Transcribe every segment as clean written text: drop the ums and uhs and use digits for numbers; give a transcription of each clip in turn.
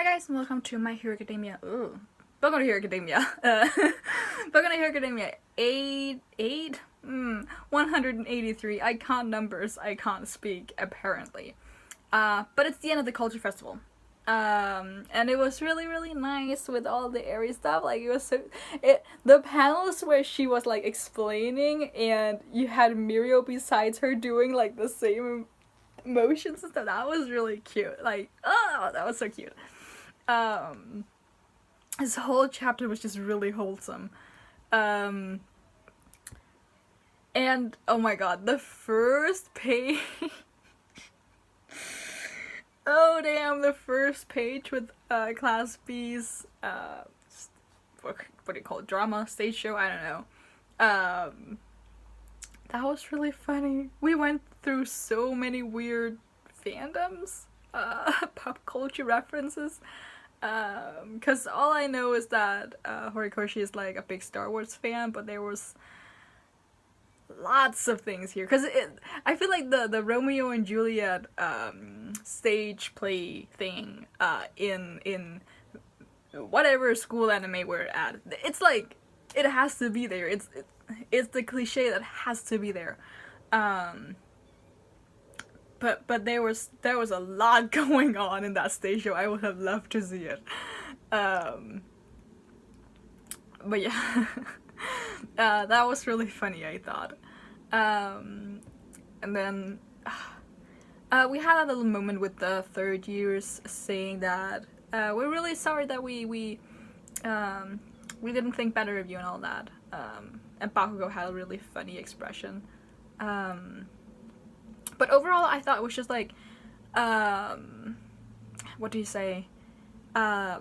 Hi guys, and welcome to My Hero Academia. Ooh, Boku no Hero Academia. Boku no Hero Academia 183. I can't numbers. I can't speak apparently. But it's the end of the culture festival. And it was really nice with all the airy stuff. Like the panels where she was like explaining, and you had Mirio besides her doing like the same motions and stuff. That was really cute. Like, oh, that was so cute. This whole chapter was just really wholesome. And oh my god, the first page. Oh damn, the first page with Class B's what do you call it? Drama, stage show, I don't know. That was really funny. We went through so many weird fandoms, pop culture references. Because all I know is that Horikoshi is like a big Star Wars fan, but there was lots of things here. Because I feel like the Romeo and Juliet stage play thing in whatever school anime we're at, it's like it has to be there. It's the cliche that has to be there. But there was a lot going on in that stage show. I would have loved to see it. But yeah, that was really funny, I thought. And then we had a little moment with the third years saying that we're really sorry that we didn't think better of you and all that. And Bakugo had a really funny expression. But overall, I thought it was just like, what do you say? A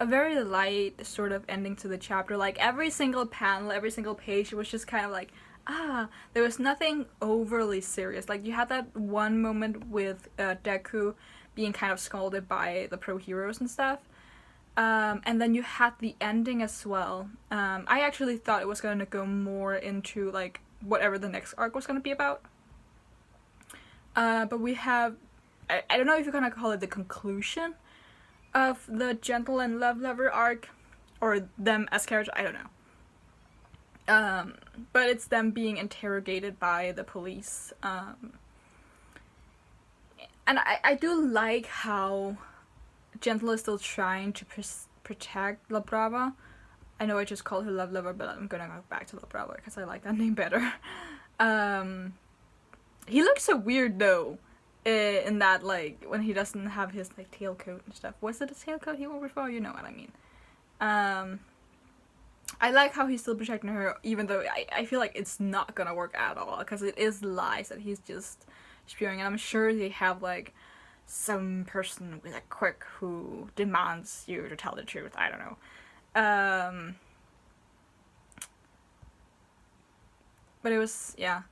very light sort of ending to the chapter. Like every single panel, every single page, it was just kind of like, there was nothing overly serious. Like you had that one moment with Deku being kind of scolded by the pro heroes and stuff. And then you had the ending as well. I actually thought it was going to go more into like whatever the next arc was going to be about. But we have, I don't know if you're gonna call it the conclusion of the Gentle and Love Lover arc, or them as characters, I don't know. But it's them being interrogated by the police. And I do like how Gentle is still trying to protect La Brava. I know I just called her Love Lover, but I'm gonna go back to La Brava because I like that name better. He looks so weird though, in that like when he doesn't have his like tailcoat and stuff. Was it a tailcoat he wore before? You know what I mean. I like how he's still protecting her, even though I feel like it's not gonna work at all because it is lies that he's just spewing. And I'm sure they have like some person with a quirk who demands you to tell the truth. I don't know. But it was, yeah.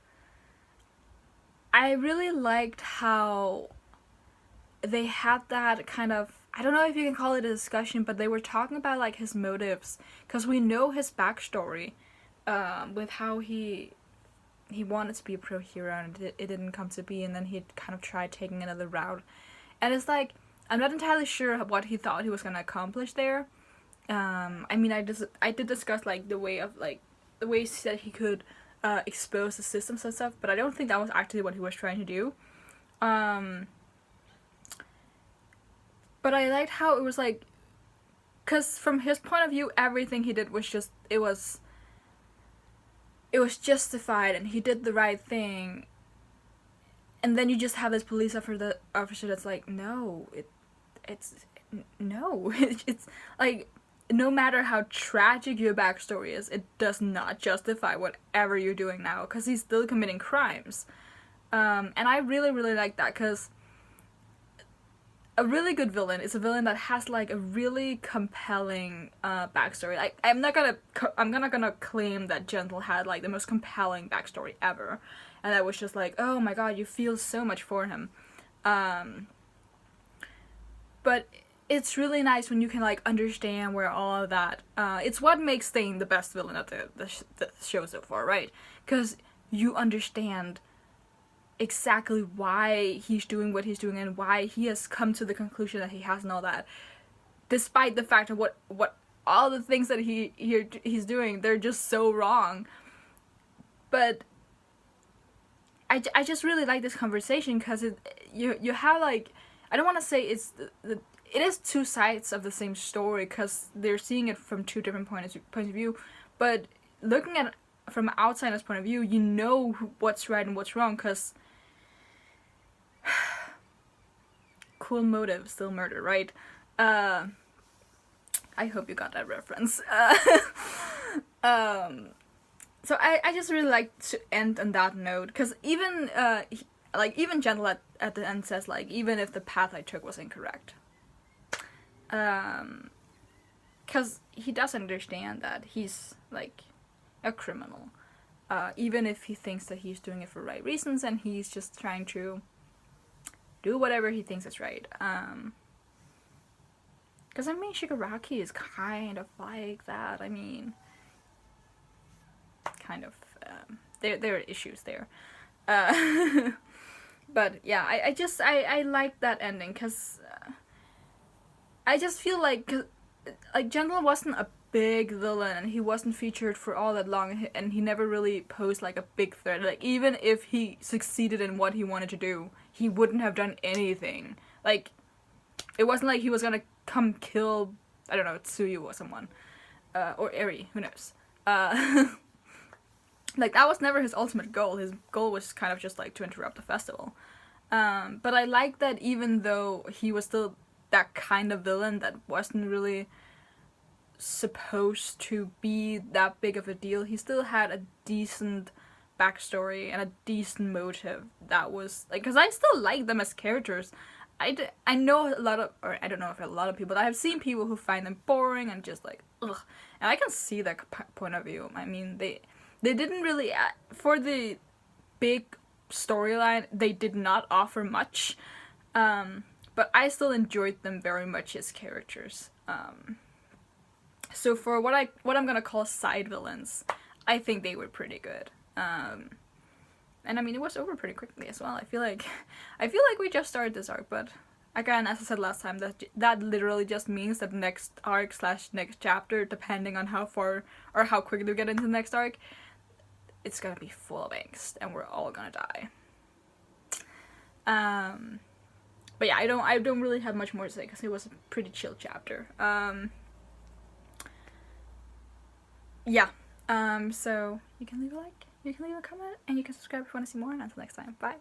I really liked how they had that kind of, I don't know if you can call it a discussion, but they were talking about like his motives, because we know his backstory, with how he wanted to be a pro hero and it didn't come to be, and then he kind of tried taking another route, and it's like I'm not entirely sure what he thought he was gonna accomplish there. I mean, I did discuss like the ways that he could expose the systems and stuff, but I don't think that was actually what he was trying to do. But I liked how it was like, because from his point of view, everything he did was just, it was justified and he did the right thing. And then you just have this police officer that's like, no, it's like, no matter how tragic your backstory is, it does not justify whatever you're doing now, because he's still committing crimes. And I really like that, because a really good villain is a villain that has like a really compelling backstory. Like I'm not gonna claim that Gentle had like the most compelling backstory ever, and that was just like, oh my god, you feel so much for him. But it's really nice when you can like understand where all of that, it's what makes Stain the best villain of the show so far, right? Because you understand exactly why he's doing what he's doing and why he has come to the conclusion that he has and all that, despite the fact of what all the things that he's doing, they're just so wrong. But I just really like this conversation because you have like, I don't want to say it's it is two sides of the same story because they're seeing it from two different points of view, but looking at it from an outsider's point of view, you know what's right and what's wrong because cool motive, still murder, right? I hope you got that reference. So I just really like to end on that note because even even Gentle at the end says like, even if the path I took was incorrect, because he does understand that he's like a criminal, even if he thinks that he's doing it for right reasons and he's just trying to do whatever he thinks is right. Because I mean, Shigaraki is kind of like that. I mean, kind of. There are issues there. But yeah, I like that ending because I just feel like Gentle wasn't a big villain and he wasn't featured for all that long and he never really posed like a big threat. Like, even if he succeeded in what he wanted to do, he wouldn't have done anything. Like, it wasn't like he was gonna come kill, I don't know, Tsuyu or someone. Or Eri, who knows. Like, that was never his ultimate goal. His goal was kind of just like to interrupt the festival. But I like that even though he was still that kind of villain that wasn't really supposed to be that big of a deal, he still had a decent backstory and a decent motive that was like, because I still like them as characters. I know a lot of, or I don't know if a lot of people, but I have seen people who find them boring and just like, ugh. And I can see that point of view. I mean, they didn't really, for the big storyline, they did not offer much. But I still enjoyed them very much as characters. So for what I'm gonna call side villains, I think they were pretty good. And I mean, it was over pretty quickly as well. I feel like we just started this arc, but again, as I said last time, that literally just means that the next arc / next chapter, depending on how far or how quickly we get into the next arc, it's gonna be full of angst, and we're all gonna die. But yeah, I don't really have much more to say because it was a pretty chill chapter. Yeah. So you can leave a like, you can leave a comment, and you can subscribe if you want to see more. And until next time, bye.